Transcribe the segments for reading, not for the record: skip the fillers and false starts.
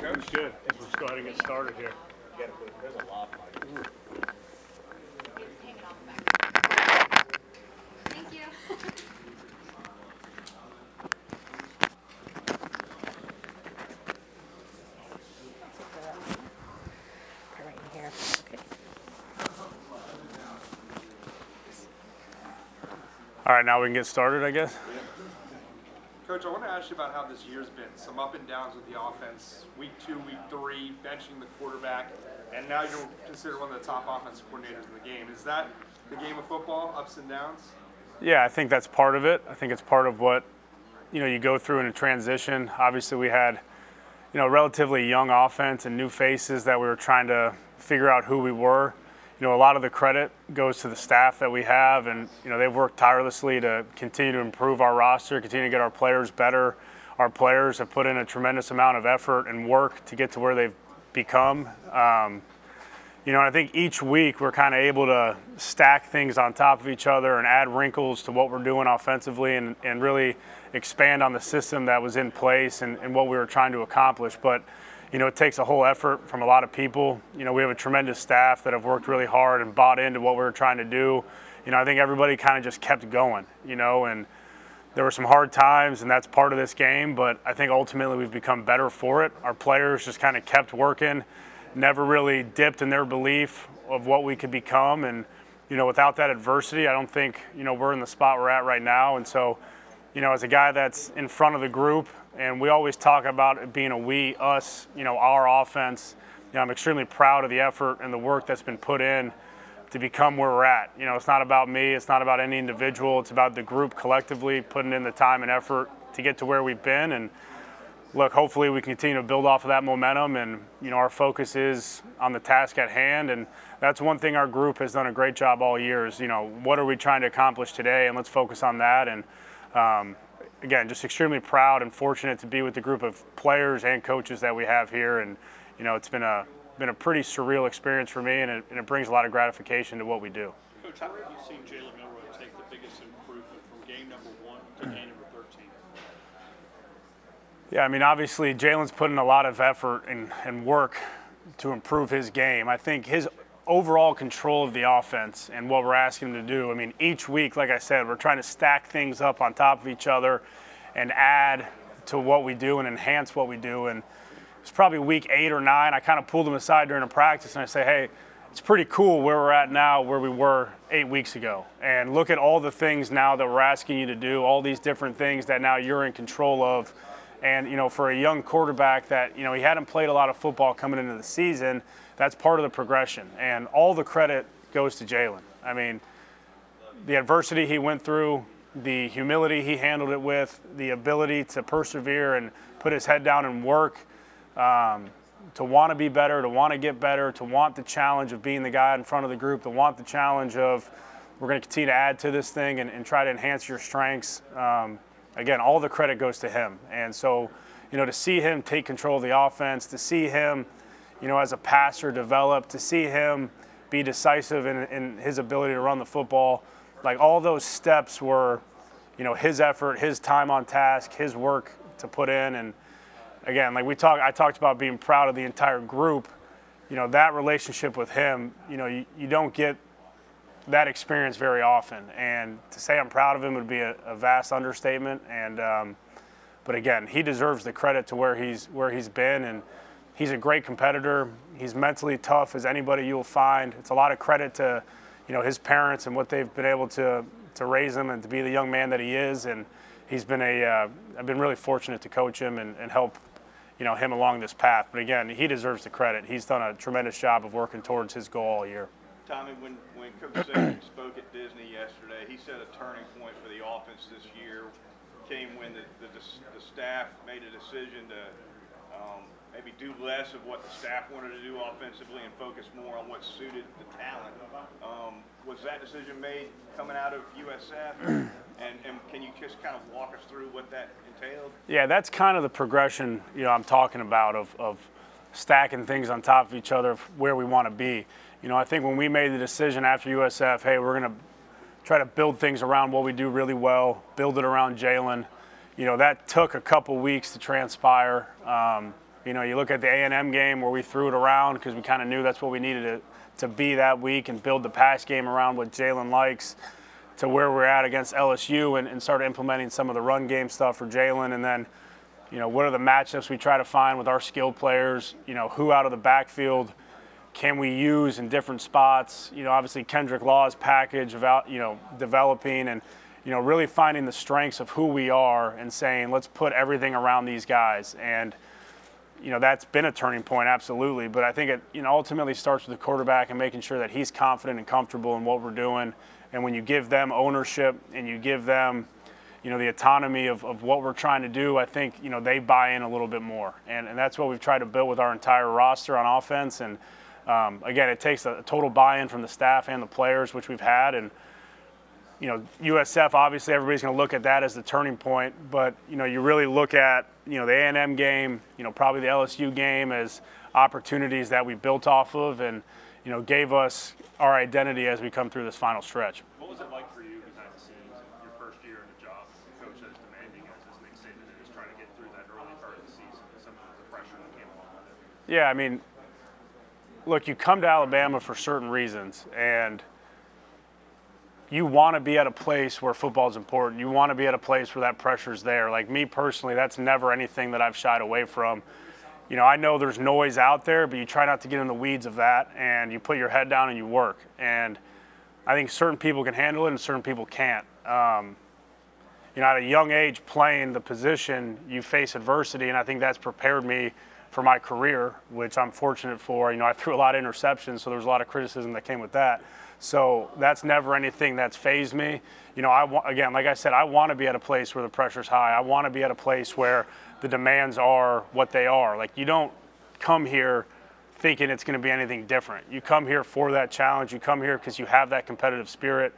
Coach? Good. Let's go ahead and get started here. There's a lot. Thank you. Right in here. Okay. All right, now we can get started, I guess. Coach, I want to ask you about how this year's been. Some up and downs with the offense. Week 2, week 3, benching the quarterback, and now you're considered one of the top offensive coordinators in the game. Is that the game of football, ups and downs? Yeah, I think that's part of it. I think it's part of what, you go through in a transition. Obviously, we had, relatively young offense and new faces that we were trying to figure out who we were. A lot of the credit goes to the staff that we have, and they've worked tirelessly to continue to improve our roster, continue to get our players better. Our players have put in a tremendous amount of effort and work to get to where they've become. I think each week we're kind of able to stack things on top of each other and add wrinkles to what we're doing offensively and really expand on the system that was in place and what we were trying to accomplish. But it takes a whole effort from a lot of people. We have a tremendous staff that have worked really hard and bought into what we were trying to do. I think everybody kind of just kept going, and there were some hard times, and that's part of this game, but I think ultimately we've become better for it. Our players just kind of kept working, never really dipped in their belief of what we could become. And, without that adversity, I don't think, we're in the spot we're at right now. And so, as a guy that's in front of the group, and we always talk about it being a we, us, our offense. I'm extremely proud of the effort and the work that's been put in to become where we're at. It's not about me. It's not about any individual. It's about the group collectively putting in the time and effort to get to where we've been. And look, hopefully we continue to build off of that momentum. And, our focus is on the task at hand. And that's one thing our group has done a great job all year is, what are we trying to accomplish today? And let's focus on that. And, again, just extremely proud and fortunate to be with the group of players and coaches that we have here. And, it's been a pretty surreal experience for me, and it brings a lot of gratification to what we do. Coach, how have you seen Jalen Milroe take the biggest improvement from game number 1 to game number 13? Yeah, obviously Jalen's put in a lot of effort and work to improve his game. I think his overall control of the offense and what we're asking him to do. Each week, like I said, we're trying to stack things up on top of each other and add to what we do and enhance what we do. And it's probably week 8 or 9. I kind of pulled him aside during a practice and I say, hey, it's pretty cool where we're at now, where we were 8 weeks ago. And look at all the things now that we're asking you to do, all these different things that now you're in control of. And, for a young quarterback that, he hadn't played a lot of football coming into the season, that's part of the progression. And all the credit goes to Jalen. The adversity he went through, the humility he handled it with, the ability to persevere and put his head down and work, to want to be better, to want to get better, to want the challenge of being the guy in front of the group, to want the challenge of we're going to continue to add to this thing and try to enhance your strengths. Again, all the credit goes to him. And so, to see him take control of the offense, to see him, as a passer develop, to see him be decisive in his ability to run the football, like all those steps were, his effort, his time on task, his work to put in. And again, like I talked about being proud of the entire group, that relationship with him, you don't get that experience very often. And to say I'm proud of him would be a vast understatement. And but again, he deserves the credit to where he's been, and he's a great competitor. He's mentally tough as anybody you'll find. It's a lot of credit to his parents and what they've been able to raise him and to be the young man that he is. And he's been I've been really fortunate to coach him and help him along this path. But again, he deserves the credit. He's done a tremendous job of working towards his goal all year. Tommy, when Coach Saban spoke at Disney yesterday, he said a turning point for the offense this year came when the staff made a decision to maybe do less of what the staff wanted to do offensively and focus more on what suited the talent. Was that decision made coming out of USF? And can you just kind of walk us through what that entailed? Yeah, that's kind of the progression I'm talking about of stacking things on top of each other of where we want to be. I think when we made the decision after USF, hey, we're going to try to build things around what we do really well, build it around Jalen. That took a couple weeks to transpire. You look at the A&M game where we threw it around because we kind of knew that's what we needed to be that week and build the pass game around what Jalen likes, to where we're at against LSU and start implementing some of the run game stuff for Jalen. And then, what are the matchups we try to find with our skilled players? Who out of the backfield can we use in different spots? Obviously Kendrick Law's package about, developing and, really finding the strengths of who we are and saying, let's put everything around these guys. And, that's been a turning point, absolutely. But I think it, ultimately starts with the quarterback and making sure that he's confident and comfortable in what we're doing. And when you give them ownership and you give them, the autonomy of what we're trying to do, I think, they buy in a little bit more. And that's what we've tried to build with our entire roster on offense. And, again, it takes a total buy-in from the staff and the players, which we've had. And, USF, obviously, everybody's going to look at that as the turning point. But, you really look at, the A&M game, probably the LSU game as opportunities that we built off of and, gave us our identity as we come through this final stretch. What was it like for you behind the scenes in your first year in the job, coach as demanding as Nick Saban is trying to get through that early part of the season and some of the pressure that came along with it? Yeah, I mean, look, you come to Alabama for certain reasons, and you want to be at a place where football is important. You want to be at a place where that pressure's there. Like me personally, that's never anything that I've shied away from. I know there's noise out there, but you try not to get in the weeds of that, and you put your head down and you work. And I think certain people can handle it and certain people can't. At a young age playing the position, you face adversity, and I think that's prepared me for my career, which I'm fortunate for. I threw a lot of interceptions, so there was a lot of criticism that came with that. So that's never anything that's fazed me. Again, like I said, I want to be at a place where the pressure's high. I want to be at a place where the demands are what they are. Like, you don't come here thinking it's going to be anything different. You come here for that challenge. You come here because you have that competitive spirit.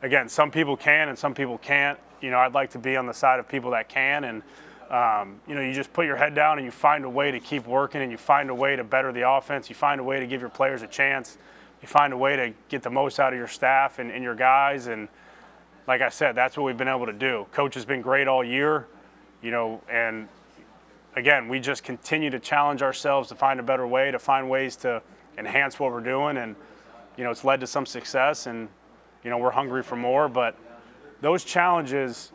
Again, some people can and some people can't. I'd like to be on the side of people that can. And, you just put your head down and you find a way to keep working and you find a way to better the offense. You find a way to give your players a chance. You find a way to get the most out of your staff and your guys. And like I said, that's what we've been able to do. Coach has been great all year, and again, we just continue to challenge ourselves to find a better way, to find ways to enhance what we're doing. And, it's led to some success and, we're hungry for more. But those challenges,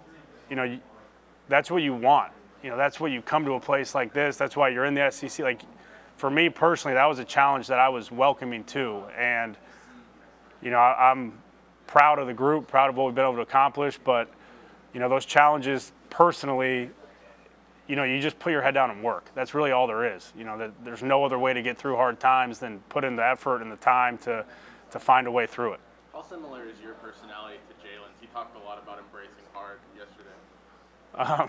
that's what you want. That's what you come to a place like this. That's why you're in the SEC. Like, for me personally, that was a challenge that I was welcoming to. And, I'm proud of the group, proud of what we've been able to accomplish. But, those challenges personally, you just put your head down and work. That's really all there is. There's no other way to get through hard times than put in the effort and the time to find a way through it. How similar is your personality to Jalen's? He talked a lot about embracing hard yesterday.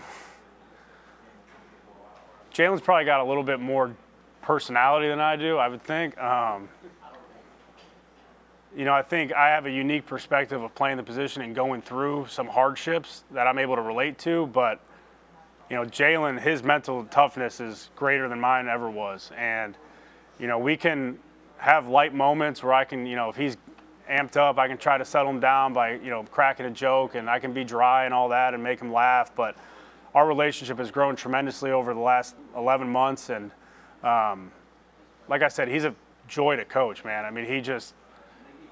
Jalen's probably got a little bit more personality than I do, I would think. I think I have a unique perspective of playing the position and going through some hardships that I'm able to relate to. But, Jalen, his mental toughness is greater than mine ever was. And, we can have light moments where I can, if he's amped up, I can try to settle him down by, cracking a joke, and I can be dry and all that and make him laugh. But our relationship has grown tremendously over the last 11 months. And, like I said, he's a joy to coach, man. I mean,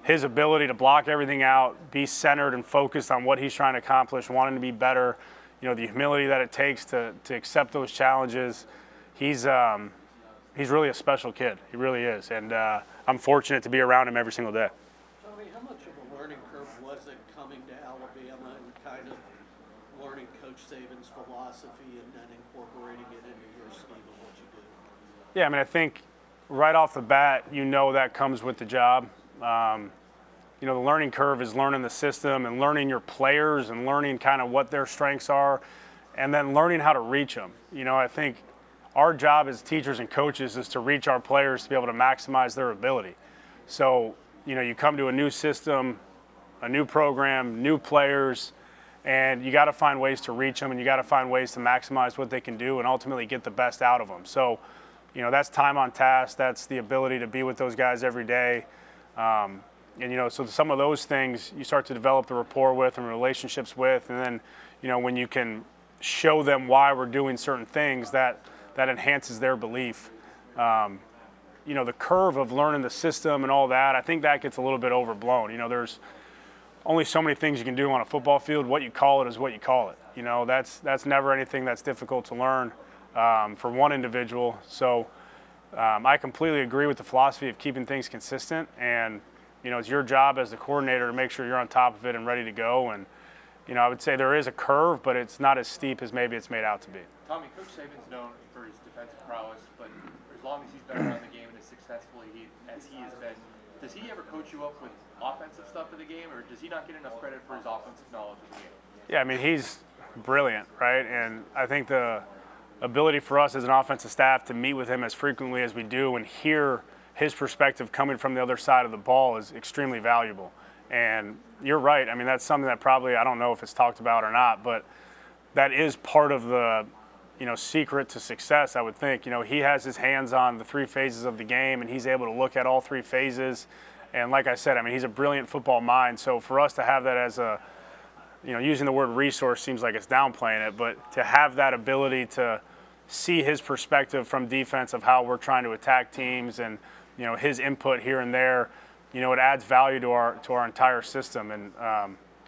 his ability to block everything out, be centered and focused on what he's trying to accomplish, wanting to be better, the humility that it takes to accept those challenges. He's really a special kid. He really is. And I'm fortunate to be around him every single day. Tommy, how much of a learning curve was it coming to Alabama and kind of learning Coach Saban's philosophy and then incorporating it into your scheme of what you do? Yeah, I mean, I think right off the bat, that comes with the job. You know, the learning curve is learning the system and learning your players and learning kind of what their strengths are and then learning how to reach them. You know, I think our job as teachers and coaches is to reach our players to be able to maximize their ability. So, you know, you come to a new system, a new program, new players, and you got to find ways to reach them and you got to find ways to maximize what they can do and ultimately get the best out of them. So, you know, that's time on task. That's the ability to be with those guys every day. And, you know, so some of those things you start to develop the rapport with and relationships with. And then, you know, when you can show them why we're doing certain things, that enhances their belief. You know, the curve of learning the system and all that, I think that gets a little bit overblown. You know, there's only so many things you can do on a football field. What you call it is what you call it. You know, that's never anything that's difficult to learn for one individual. So I completely agree with the philosophy of keeping things consistent. And, you know, it's your job as the coordinator to make sure you're on top of it and ready to go. And, you know, I would say there is a curve, but it's not as steep as maybe it's made out to be. Tommy, Coach Saban's known for his defensive prowess, but as long as he's been around the game and as successfully as he has been, does he ever coach you up with offensive stuff in the game, or does he not get enough credit for his offensive knowledge of the game? Yeah, I mean, he's brilliant, right? And I think the ability for us as an offensive staff to meet with him as frequently as we do and hear his perspective coming from the other side of the ball is extremely valuable. And you're right. I mean, that's something that probably, I don't know if it's talked about or not, but that is part of the, you know, secret to success, I would think. You know, he has his hands on the three phases of the game, and he's able to look at all three phases. And like I said, I mean, he's a brilliant football mind. So for us to have that as a, you know, using the word resource seems like it's downplaying it, but to have that ability to see his perspective from defense of how we're trying to attack teams and, you know, his input here and there, you know, it adds value to our entire system. And,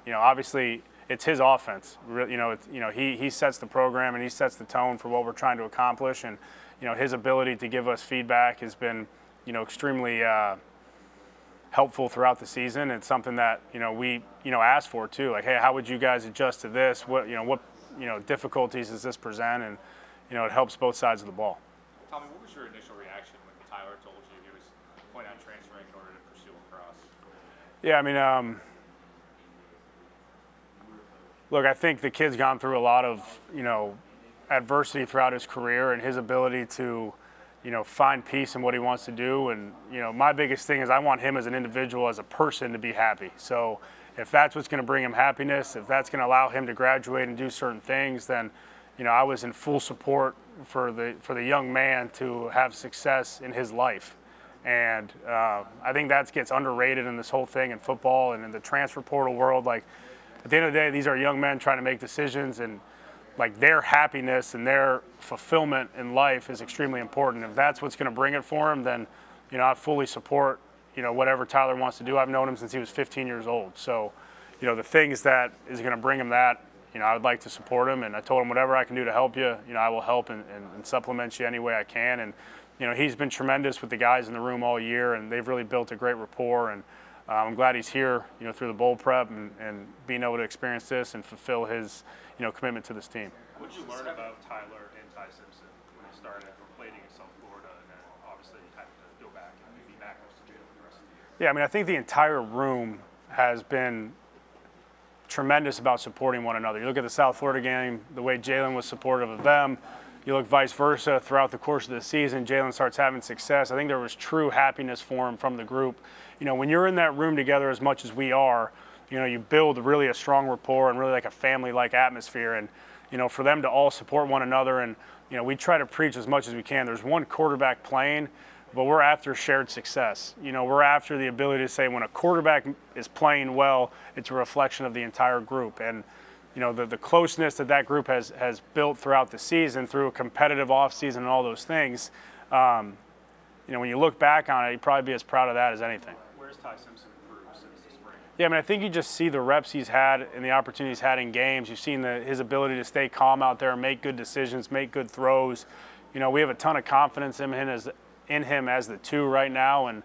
you know, obviously it's his offense. You know, he sets the program and he sets the tone for what we're trying to accomplish. And, you know, his ability to give us feedback has been, you know, extremely helpful throughout the season. It's something that, you know, we, you know, asked for too. Like, hey, how would you guys adjust to this? What difficulties does this present? And, you know, it helps both sides of the ball. Tommy, what was your initial reaction when Tyler told you he was planning on transferring in order to pursue lacrosse? Yeah, I mean, look, I think the kid's gone through a lot of, you know, adversity throughout his career, and his ability to, you know, find peace in what he wants to do. And, you know, my biggest thing is I want him as an individual, as a person, to be happy. So if that's what's going to bring him happiness, if that's going to allow him to graduate and do certain things, then, you know, I was in full support for the young man to have success in his life. And I think that gets underrated in this whole thing in football and in the transfer portal world. Like, at the end of the day, these are young men trying to make decisions, and like their happiness and their fulfillment in life is extremely important. If that's what's going to bring it for him, then, you know, I fully support, you know, whatever Tyler wants to do. I've known him since he was 15 years old. So, you know, the things that is going to bring him that, you know, I would like to support him. And I told him whatever I can do to help you, you know, I will help and supplement you any way I can. And, you know, he's been tremendous with the guys in the room all year, and they've really built a great rapport. And I'm glad he's here, you know, through the bowl prep and being able to experience this and fulfill his, you know, commitment to this team. What did you learn about Tyler and Ty Simpson when they started playing in South Florida, and then obviously having to go back and be backups to Jalen the rest of the year? Yeah, I mean, I think the entire room has been tremendous about supporting one another. You look at the South Florida game, the way Jalen was supportive of them. You look vice versa throughout the course of the season, Jalen starts having success. I think there was true happiness for him from the group. You know, when you're in that room together as much as we are, you know, you build really a strong rapport and really like a family-like atmosphere. And, you know, for them to all support one another, and, you know, we try to preach as much as we can. There's one quarterback playing, but we're after shared success. You know, we're after the ability to say when a quarterback is playing well, it's a reflection of the entire group. And, you know, the closeness that group has built throughout the season through a competitive offseason and all those things, you know, when you look back on it, you'd probably be as proud of that as anything. Where's Ty Simpson improved since the spring? Yeah, I mean, I think you just see the reps he's had and the opportunities he's had in games. You've seen his ability to stay calm out there, make good decisions, make good throws. You know, we have a ton of confidence in him as the two right now. And,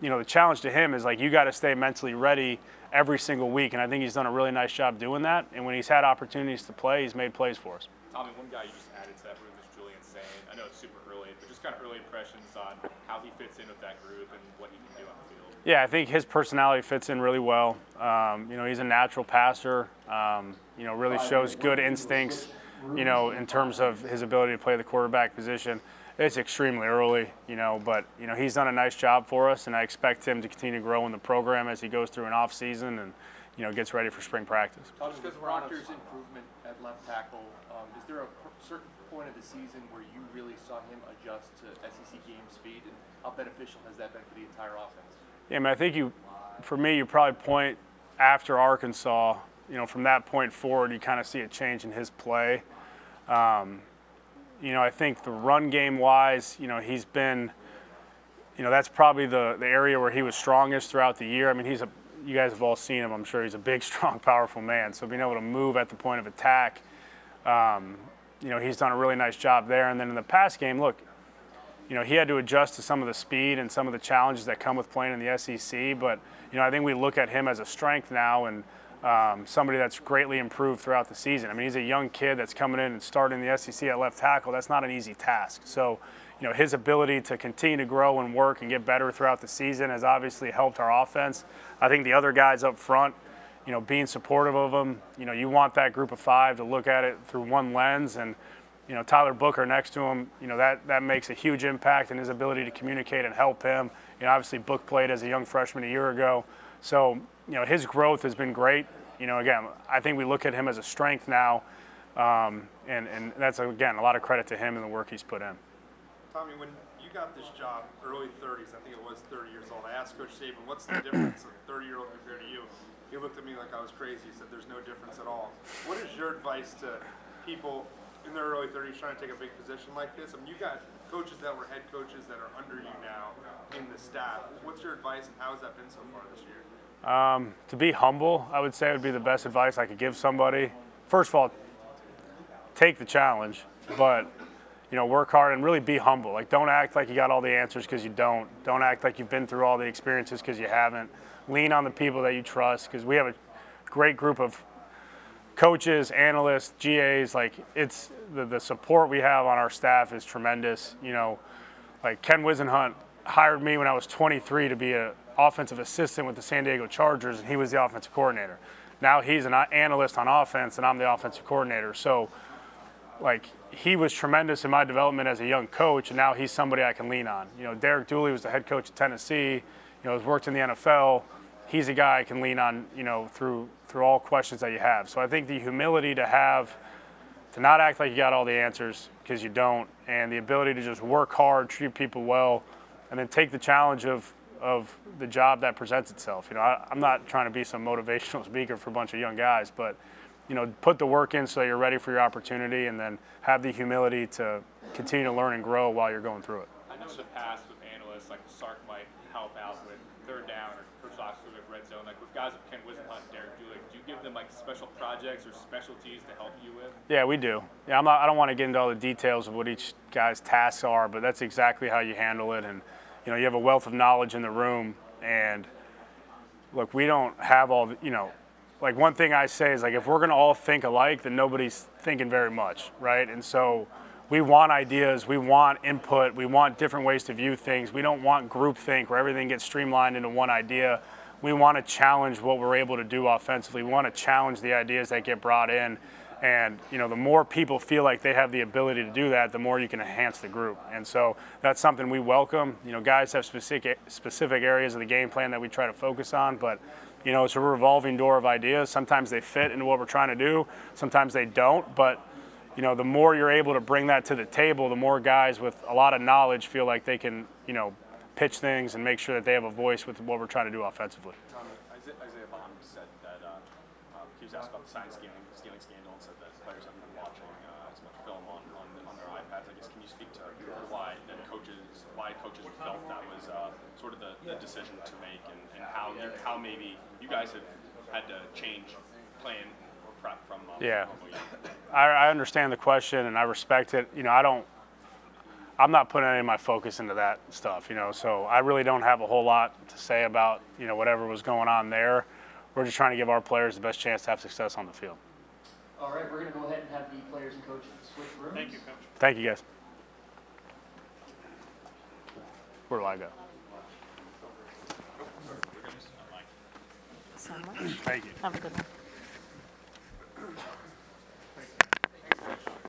you know, the challenge to him is, like, you got to stay mentally ready every single week. And I think he's done a really nice job doing that. And when he's had opportunities to play, he's made plays for us. Tommy, one guy you just added to that room is Julian Sane. I know it's super early, but just kind of early impressions on how he fits in with that group and what he can do on the field. Yeah, I think his personality fits in really well. You know, he's a natural passer. You know, really shows good instincts, you know, in terms of his ability to play the quarterback position. It's extremely early, you know, but, you know, he's done a nice job for us, and I expect him to continue to grow in the program as he goes through an off season and, you know, gets ready for spring practice. Just because Proctor's improvement at left tackle, is there a certain point of the season where you really saw him adjust to SEC game speed, and how beneficial has that been for the entire offense? Yeah, I mean, I think for me, you probably point after Arkansas, you know, from that point forward, you kind of see a change in his play. You know, I think the run game wise, you know, he's been, you know, that's probably the area where he was strongest throughout the year. I mean, you guys have all seen him, I'm sure. He's a big, strong, powerful man. So being able to move at the point of attack, you know, he's done a really nice job there. And then in the pass game, look, you know, he had to adjust to some of the speed and some of the challenges that come with playing in the SEC. But, you know, I think we look at him as a strength now, and somebody that's greatly improved throughout the season. I mean, he's a young kid that's coming in and starting the SEC at left tackle. That's not an easy task. So, you know, his ability to continue to grow and work and get better throughout the season has obviously helped our offense. I think the other guys up front, you know, being supportive of him, you know, you want that group of five to look at it through one lens. And, you know, Tyler Booker next to him, you know, that makes a huge impact in his ability to communicate and help him. You know, obviously Book played as a young freshman a year ago. So, you know, his growth has been great. You know, again, I think we look at him as a strength now, and that's, again, a lot of credit to him and the work he's put in. Tommy, when you got this job, early 30s, I think it was 30 years old, I asked Coach Saban, what's the difference of a 30-year-old compared to you? He looked at me like I was crazy. He said, there's no difference at all. What is your advice to people in their early 30s trying to take a big position like this? I mean, you got coaches that were head coaches that are under you now in the staff. What's your advice, and how has that been so far this year? To be humble, I would say, would be the best advice I could give somebody. First of all, take the challenge, but, you know, work hard and really be humble. Like, don't act like you got all the answers because you don't. Don't act like you've been through all the experiences because you haven't. Lean on the people that you trust, because we have a great group of coaches, analysts, GAs. Like, it's the support we have on our staff is tremendous. You know, like Ken Wisenhunt hired me when I was 23 to be an offensive assistant with the San Diego Chargers, and he was the offensive coordinator. Now he's an analyst on offense, and I'm the offensive coordinator. So, like, he was tremendous in my development as a young coach, and now he's somebody I can lean on. You know, Derek Dooley was the head coach at Tennessee. You know, has worked in the NFL. He's a guy I can lean on, you know, through all questions that you have. So I think the humility to not act like you got all the answers, because you don't, and the ability to just work hard, treat people well, and then take the challenge of the job that presents itself. You know, I'm not trying to be some motivational speaker for a bunch of young guys, but, you know, put the work in so you're ready for your opportunity, and then have the humility to continue to learn and grow while you're going through it. I know in the past with analysts, like Sark might help out with third down, or Coach Oxford with red zone. Like with guys like Ken Wisenhunt and Derek Dooley, do you give them like special projects or specialties to help you with? Yeah, we do. Yeah, I don't want to get into all the details of what each guy's tasks are, but that's exactly how you handle it. And, you know, you have a wealth of knowledge in the room, and look, we don't have all the, you know, like one thing I say is, like, if we're going to all think alike, then nobody's thinking very much, right? And so we want ideas, we want input, we want different ways to view things. We don't want groupthink where everything gets streamlined into one idea. We want to challenge what we're able to do offensively. We want to challenge the ideas that get brought in. And, you know, the more people feel like they have the ability to do that, the more you can enhance the group. And so that's something we welcome. You know, guys have specific areas of the game plan that we try to focus on, but, you know, it's a revolving door of ideas. Sometimes they fit into what we're trying to do. Sometimes they don't. But, you know, the more you're able to bring that to the table, the more guys with a lot of knowledge feel like they can, you know, pitch things and make sure that they have a voice with what we're trying to do offensively. Isaiah Bond said that he was asked about the sign stealing scandal, and said that players haven't been watching as much film on their iPads. I guess, can you speak to why coaches felt that was sort of the decision to make, and how maybe you guys have had to change plan or prep from yeah. I understand the question, and I respect it. You know, I'm not putting any of my focus into that stuff, you know, so I really don't have a whole lot to say about, you know, whatever was going on there. We're just trying to give our players the best chance to have success on the field. All right, we're going to go ahead and have the players and coaches switch rooms. Thank you, Coach. Thank you, guys. Where do I go? so much. Thank you. Have a good one.